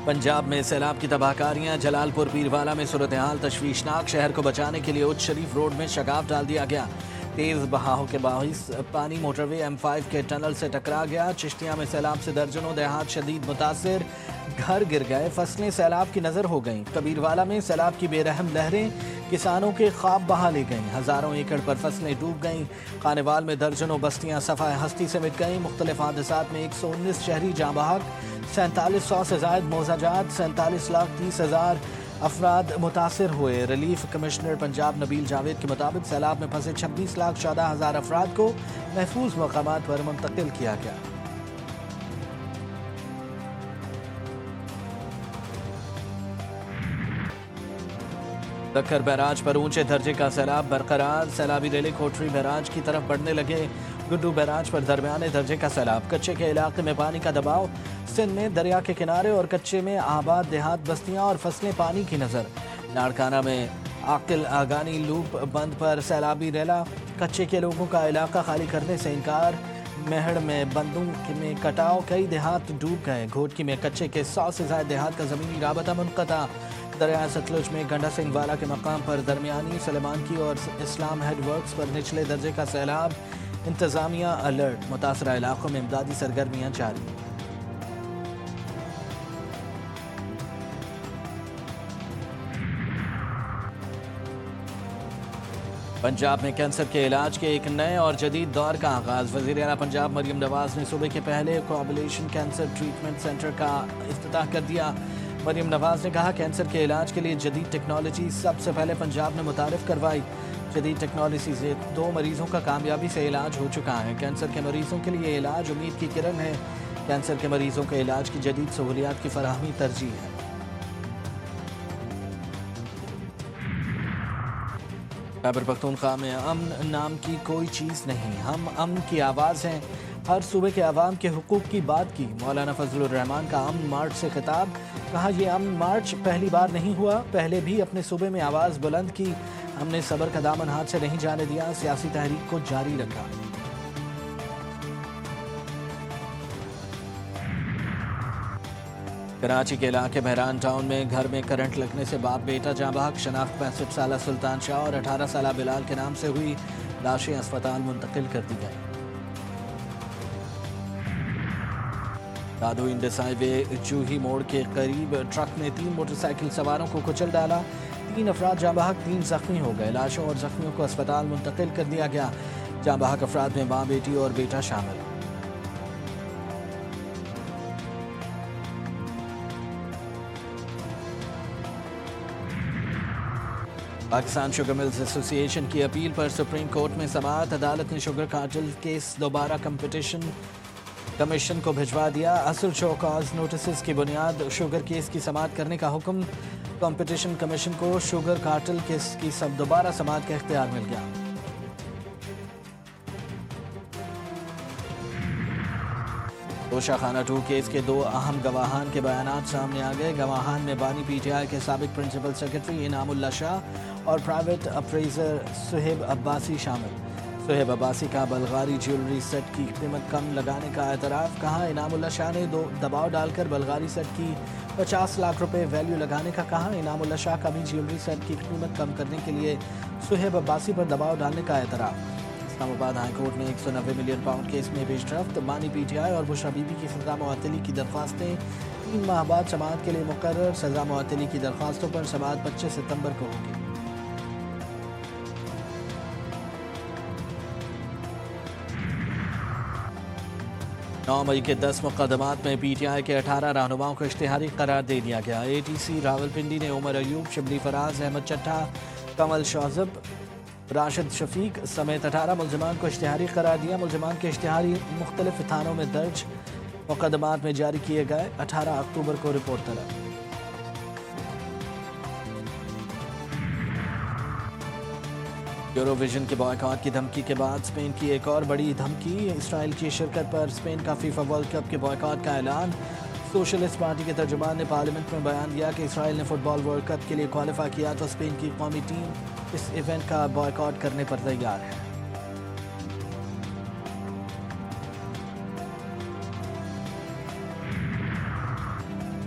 پنجاب میں سیلاب کی تباہ کاریاں، جلال پور پیروالا میں صورتحال تشویشناک، شہر کو بچانے کے لیے اچ شریف روڈ میں شگاف ڈال دیا گیا۔ تیز بہاؤ کے باعث پانی موٹر وے M5 کے ٹنل سے ٹکرا گیا۔ چشتیاں میں سیلاب سے درجنوں دیہات شدید متاثر، گھر گر گئے، فصلیں سیلاب کی نظر ہو گئیں۔ کبیروالا میں سیلاب کی بے رحم لہریں کسانوں کے خواب بہا لے گئیں، ہزاروں ایکڑ پر فصلیں ڈوب گئیں۔ خانیوال میں درجنوں بستیاں صفحہ ہستی سے مٹ گئیں۔ مختلف حادثات میں 119 شہری جاں بحق، 4700 سے زائد موضع جات، 47,30,000 افراد متاثر ہوئے۔ ریلیف کمشنر پنجاب نبیل جاوید کے مطابق سیلاب میں پھنسے 26,14,000 افراد کو محفوظ مقامات پر منتقل کیا گیا۔ دکھر بیراج پر اونچے درجے کا سیلاب برقرار، سیلابی ریلے کوٹری بیراج کی طرف بڑھنے لگے۔ گڈو بیراج پر درمیانے درجے کا سیلاب، کچے کے علاقے میں پانی کا دباؤ، سندھ میں دریا کے کنارے اور کچے میں آباد دیہات بستیاں اور فصلیں پانی کی نظر۔ لاڑکانہ میں عاقل آگانی لوپ بند پر سیلابی ریلا، کچے کے لوگوں کا علاقہ خالی کرنے سے انکار۔ مہڑ میں بندوں میں کٹاؤ، کئی دیہات ڈوب گئے۔ گھوٹکی میں کچے کے 100 سے زائد دیہات کا زمینی رابطہ منقطع۔ دریائے ستلج میں گنڈا سنگھ والا کے مقام پر درمیانی، سلیمان کی اور اسلام ہیڈ ورکس پر نچلے درجے کا سیلاب، انتظامیہ الرٹ، متاثرہ علاقوں میں امدادی سرگرمیاں جاری۔ پنجاب میں کینسر کے علاج کے ایک نئے اور جدید دور کا آغاز، وزیر اعلیٰ پنجاب مریم نواز نے صوبے کے پہلے کوآگولیشن کینسر ٹریٹمنٹ سینٹر کا افتتاح کر دیا۔ مریم نواز نے کہا، کینسر کے علاج کے لیے جدید ٹیکنالوجی سب سے پہلے پنجاب نے متعارف کروائی۔ جدید ٹیکنالوجی سے 2 مریضوں کا کامیابی سے علاج ہو چکا ہے۔ کینسر کے مریضوں کے لیے علاج امید کی کرن ہے۔ کینسر کے مریضوں کے علاج کی جدید سہولیات کی فراہمی ترجیح ہے۔ خیبر پختونخوا میں امن نام کی کوئی چیز نہیں، ہم امن کی آواز ہیں، ہر صوبے کے عوام کے حقوق کی بات کی۔ مولانا فضل الرحمان کا امن مارچ سے خطاب، کہا یہ امن مارچ پہلی بار نہیں ہوا، پہلے بھی اپنے صوبے میں آواز بلند کی، ہم نے صبر کا دامن ہاتھ سے نہیں جانے دیا، سیاسی تحریک کو جاری رکھا۔ کراچی کے علاقے بحران ٹاؤن میں گھر میں کرنٹ لگنے سے باپ بیٹا جاں بحق، شناخت 65 سالہ سلطان شاہ اور 18 سالہ بلال کے نام سے ہوئی، لاشیں اسپتال منتقل کر دی گئیں۔ دادو انڈس ہائی وے جوہی موڑ کے قریب ٹرک نے 3 موٹر سائیکل سواروں کو کچل ڈالا، 3 افراد جاں بحق، 3 زخمی ہو گئے، لاشوں اور زخمیوں کو اسپتال منتقل کر دیا گیا۔ جاں بحق افراد میں ماں، بیٹی اور بیٹا شامل۔ پاکستان شوگر ملز ایسوسی ایشن کی اپیل پر سپریم کورٹ میں سماعت، عدالت نے شوگر کارٹل کیس دوبارہ کمیشن کو بھجوا دیا۔ اصل شو کاز نوٹسز کی بنیاد شوگر کیس کی سماعت کرنے کا حکم، کمپٹیشن کمیشن کو شوگر کارٹل کیس کی دوبارہ سماعت کا اختیار مل گیا۔ توشہ خانہ 2 کیس کے 2 اہم گواہان کے بیانات سامنے آ گئے۔ گواہان میں بانی پی ٹی آئی کے سابق پرنسپل سیکرٹری انعام اللہ شاہ اور پرائیویٹ اپریزر سہیب عباسی شامل۔ سہیب عباسی کا بلغاری جیولری سیٹ کی قیمت کم لگانے کا اعتراف، کہا انعام اللہ شاہ نے دباؤ ڈال کر بلغاری سیٹ کی 50 لاکھ روپے ویلیو لگانے کا کہا۔ انعام اللہ شاہ کا بھی جیولری سیٹ کی قیمت کم کرنے کے لیے سہیب عباسی پر دباؤ ڈالنے کا اعتراف۔ اسلام آباد ہائی کورٹ نے 190 ملین پاؤنڈ کیس میں پیش رفت، بانی پی ٹی آئی اور بشرا بی بی کی سزا معطلی کی درخواستیں 3 ماہ بعد سماعت کے لیے مقرر، سزا معطلی کی درخواستوں پر سماعت 25 ستمبر کو ہوگی۔ 9 مئی کے 10 مقدمات میں پی ٹی آئی کے 18 رہنماؤں کو اشتہاری قرار دے دیا گیا۔ اے ٹی سی راولپنڈی نے عمر ایوب، شبلی فراز، احمد چٹھا، کمل شوذب، راشد شفیق سمیت 18 ملزمان کو اشتہاری قرار دیا۔ ملزمان کے اشتہاری مختلف تھانوں میں درج مقدمات میں جاری کیے گئے، 18 اکتوبر کو رپورٹ طلب۔ یورو ویژن کے بائیکاٹ کی دھمکی کے بعد اسپین کی ایک اور بڑی دھمکی، اسرائیل کی شرکت پر اسپین کا فیفا ورلڈ کپ کے بائیکاٹ کا اعلان۔ سوشلسٹ پارٹی کے ترجمان نے پارلیمنٹ میں بیان دیا کہ اسرائیل نے فٹ بال ورلڈ کپ کے لیے کوالیفائی کیا تو اسپین کی قومی ٹیم اس ایونٹ کا بائیکاٹ کرنے پر تیار ہے۔